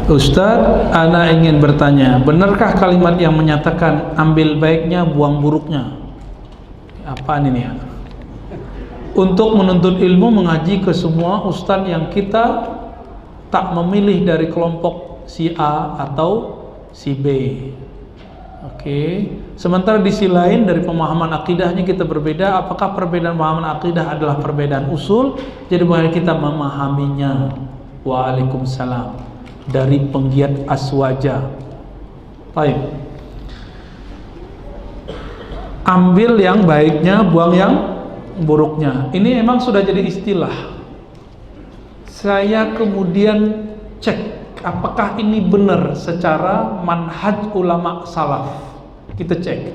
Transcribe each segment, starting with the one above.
Ustadz, ana ingin bertanya, benarkah kalimat yang menyatakan ambil baiknya, buang buruknya? Apaan ini ya? Untuk menuntut ilmu mengaji ke semua ustadz yang kita tak memilih dari kelompok si A atau si B. Oke. Sementara di sisi lain dari pemahaman akidahnya kita berbeda. Apakah perbedaan pemahaman akidah adalah perbedaan usul? Jadi bagaimana kita memahaminya? Waalaikumsalam. Dari penggiat aswaja. Baik. Ambil yang baiknya, buang yang buruknya. Ini emang sudah jadi istilah. Saya kemudian cek apakah ini benar secara manhaj ulama salaf. Kita cek.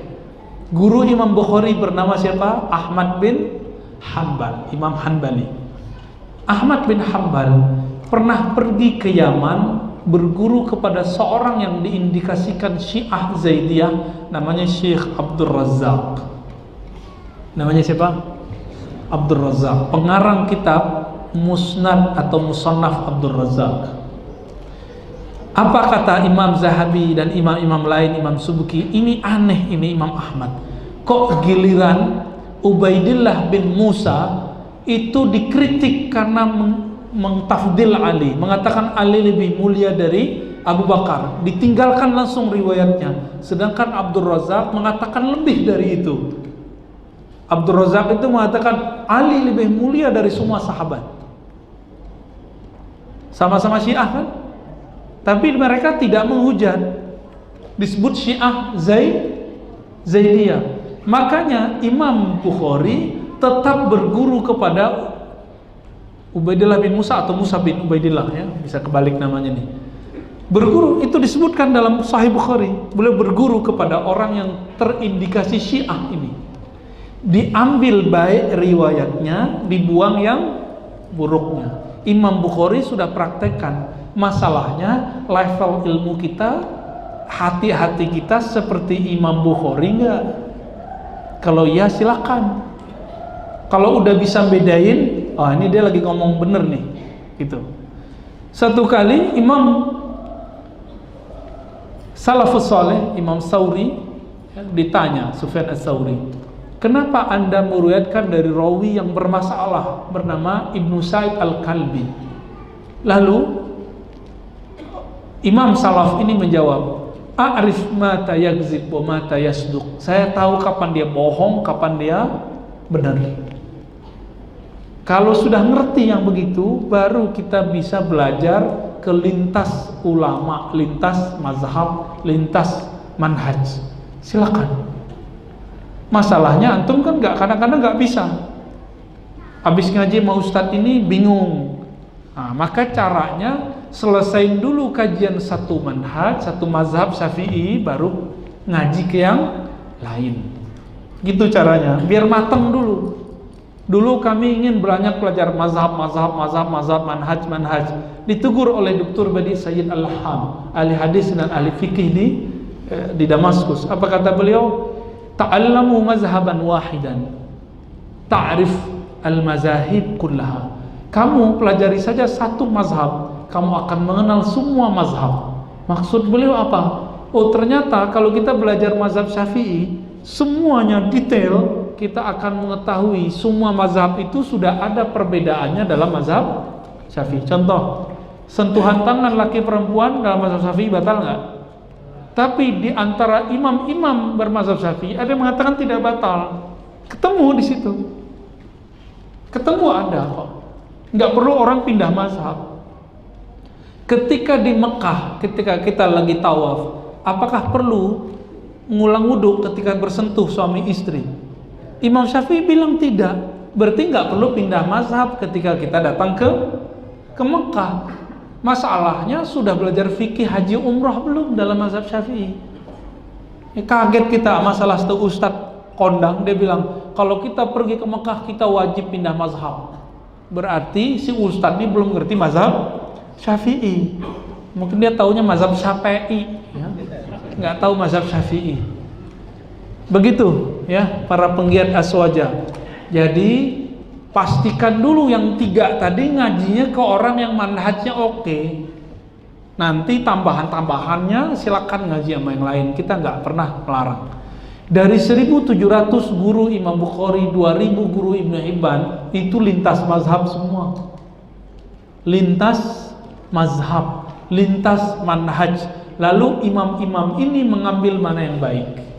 Guru Imam Bukhari bernama siapa? Ahmad bin Hanbal, Imam Hanbali. Ahmad bin Hanbal pernah pergi ke Yaman berguru kepada seorang yang diindikasikan Syiah Zaidiyah, namanya Syekh Abdul Razak. Namanya siapa? Abdul Razak, pengarang kitab Musnad atau Musannaf Abdul Razak. Apa kata Imam Zahabi dan imam-imam lain, Imam Subki? Ini aneh, ini Imam Ahmad. Kok giliran Ubaidillah bin Musa itu dikritik karena mengtafdil Ali, mengatakan Ali lebih mulia dari Abu Bakar, ditinggalkan langsung riwayatnya. Sedangkan Abdul Razak mengatakan lebih dari itu. Abdul Razak itu mengatakan Ali lebih mulia dari semua sahabat. Sama-sama Syiah kan? Tapi mereka tidak menghujat. Disebut Syiah Zaidiyah. Makanya Imam Bukhari tetap berguru kepada Ubaidillah bin Musa atau Musa bin Ubaidillah, ya, bisa kebalik namanya nih. Berguru itu disebutkan dalam Sahih Bukhari. Beliau berguru kepada orang yang terindikasi Syiah ini. Diambil baik riwayatnya, dibuang yang buruknya. Imam Bukhari sudah praktekkan. Masalahnya level ilmu kita, hati-hati kita seperti Imam Bukhari enggak? Kalau iya silakan. Kalau udah bisa bedain, oh ini dia lagi ngomong bener nih, gitu. Satu kali Imam Salafus Saleh, Imam Sauri, ya, ditanya Sufyan Ats-Tsauri, kenapa anda meriwayatkan dari rawi yang bermasalah bernama Ibnu Sa'id Al-Kalbi? Lalu Imam Salaf ini menjawab, a'rif mata yakzib wa mata yasduq. Saya tahu kapan dia bohong, kapan dia benar. Kalau sudah ngerti yang begitu, baru kita bisa belajar ke lintas ulama, lintas mazhab, lintas manhaj. Silakan. Masalahnya antum kan kadang-kadang nggak bisa. Habis ngaji sama ustadz ini bingung. Nah, maka caranya selesain dulu kajian satu manhaj, satu mazhab Syafi'i, baru ngaji ke yang lain. Gitu caranya, biar mateng dulu. Dulu kami ingin banyak belajar mazhab, manhaj. Ditegur oleh Dr. Badi Sayyid Al-Ham, ahli hadis dan ahli fikih di Damaskus. Apa kata beliau? Ta'allamu mazhaban wahidan, ta'rif al-mazahib kullaha. Kamu pelajari saja satu mazhab, kamu akan mengenal semua mazhab. Maksud beliau apa? Oh ternyata kalau kita belajar mazhab Syafi'i, semuanya detail, kita akan mengetahui semua mazhab itu sudah ada perbedaannya dalam mazhab Syafi'i. Contoh, sentuhan tangan laki perempuan dalam mazhab Syafi'i batal nggak? Tapi di antara imam-imam bermazhab Syafi'i ada yang mengatakan tidak batal. Ketemu di situ. Ketemu ada kok. Nggak perlu orang pindah mazhab. Ketika di Mekah, ketika kita lagi tawaf, apakah perlu ngulang wudhu ketika bersentuh suami istri? Imam Syafi'i bilang tidak. Berarti nggak perlu pindah mazhab ketika kita datang ke Mekah. Masalahnya sudah belajar fikih haji umrah belum dalam mazhab Syafi'i? Kaget kita masalah satu ustadz kondang, dia bilang kalau kita pergi ke Mekah kita wajib pindah mazhab. Berarti si ustadz ini belum ngerti mazhab Syafi'i. Mungkin dia taunya mazhab Syafi'i, ya? Nggak tahu mazhab Syafi'i. Begitu ya para penggiat aswaja. Jadi pastikan dulu yang 3 tadi ngajinya ke orang yang manhajnya oke. Nanti tambahan-tambahannya silakan ngaji sama yang lain, kita nggak pernah melarang. Dari 1.700 guru Imam Bukhari, 2.000 guru Ibnu Hibban, itu lintas mazhab semua. Lintas mazhab, lintas manhaj. Lalu imam-imam ini mengambil mana yang baik.